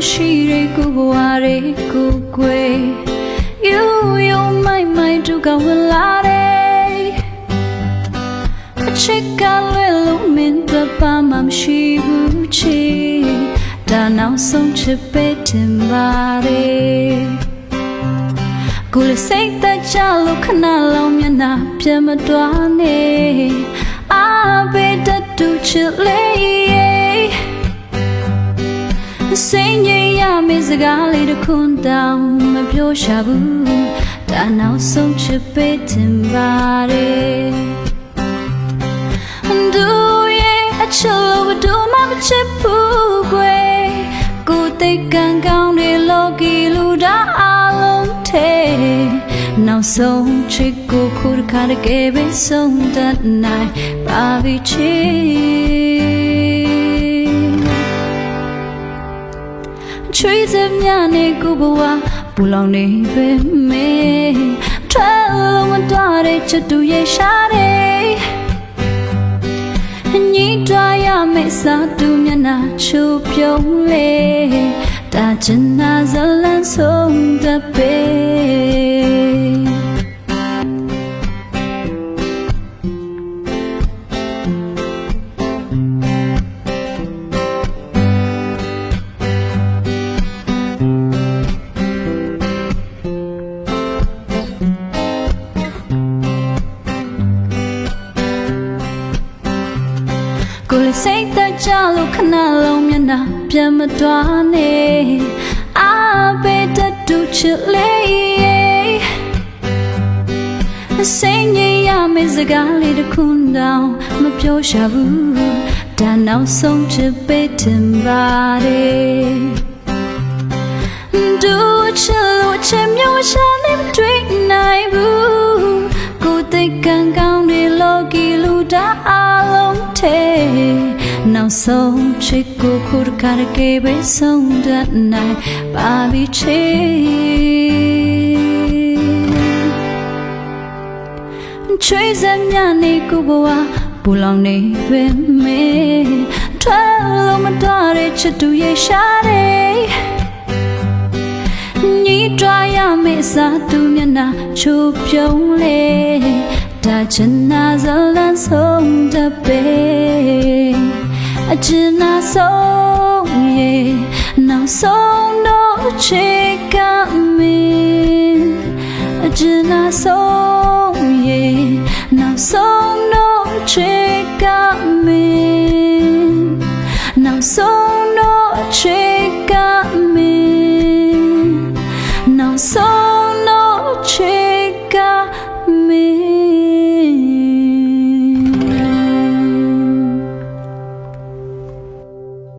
မရှိတဲ့ကိုဘဝတွေကိုကွယ် You my do goလာတဲ့အချစ်ကလွယ်လို့မင်းတပါမှမရှိဘူးချီဒါနောက်ဆုံးချစ်ပေးတင်ပါတယ်ကိုယ်စိတ်သက်ကြလို့ခဏလုံးမျက်နှာပြန်မတွားနဲ့အားပေးတတ်သူချစ်လေးစိတ်ငြိမ်ရမယ့်စကားလေးတစ်ခွန်းတောင်မပြောရှာဘူးဒါနောက်ဆုံးချစ်ပေးတင်ပါတယ်သူရဲ့အချစ်လို့ဘယ်သူမှမချစ်ဘူးကွယ်ကိုယ်သိကံကောင်းတဲ့လောကီလူသားအလုံးထဲနောက်ဆုံးချစ်ကိုခုတစ်ခါတကယ်ပဲဆုံးတတ်နိုင်ပါပြီချစ်ချွေးစမြနဲ့ကိုဘဝပူလောင်နေပဲမေထွက်လို့မတော်တဲ့ချစ်သူရဲ့ရှာတဲ့ညီတွားရမယ့်စာသူမျက်နှာချိုးပြုံးလေဒါချင်နာဇလန်းဆုံးတပေကိုယ်စိတ်သက်ကြလို့ခဏလုံးမျက်နှာပြန်မတွားနဲ့အားပေးတတ်သူချစ်လေးစိတ်ငြိမ်ရမယ့်စကားလေးတစ်ခုတောင်မပြောရှာဘူးဒါနောက်ဆုံးချစ်ပေးတင်ပါတယ်သူချစ်လို့ချစ်မျိုးရှာနေမတွေ့နိုင်ဘူးကိုယ်သိကံကောင်းတဲ့လောကီလူသားအလုံးထဲနောက်ဆုံးချစ်ကိုခုတစ်ခါတကယ်ပဲဆုံးတတ်နိုင်ပါပြီချစ်ချွေးစမြနဲ့ကိုဘဝပူလောင်နေပဲမေထွက်လို့မတော်တဲ့ချစ်သူရဲ့ရှာတဲ့ညီတွားရမယ့်စာသူမျက်နှာချိုးပြုံးလေဒါချင်နာဇလန်းဆုံးတပေအချင်နာဆုံးရဲ့နောက်ဆုံးတော့ချစ်ကမင်းအချင်နာဆုံးရဲ့နောက်ဆုံးတော့ချစ်ကမင်းနောက်ဆုံး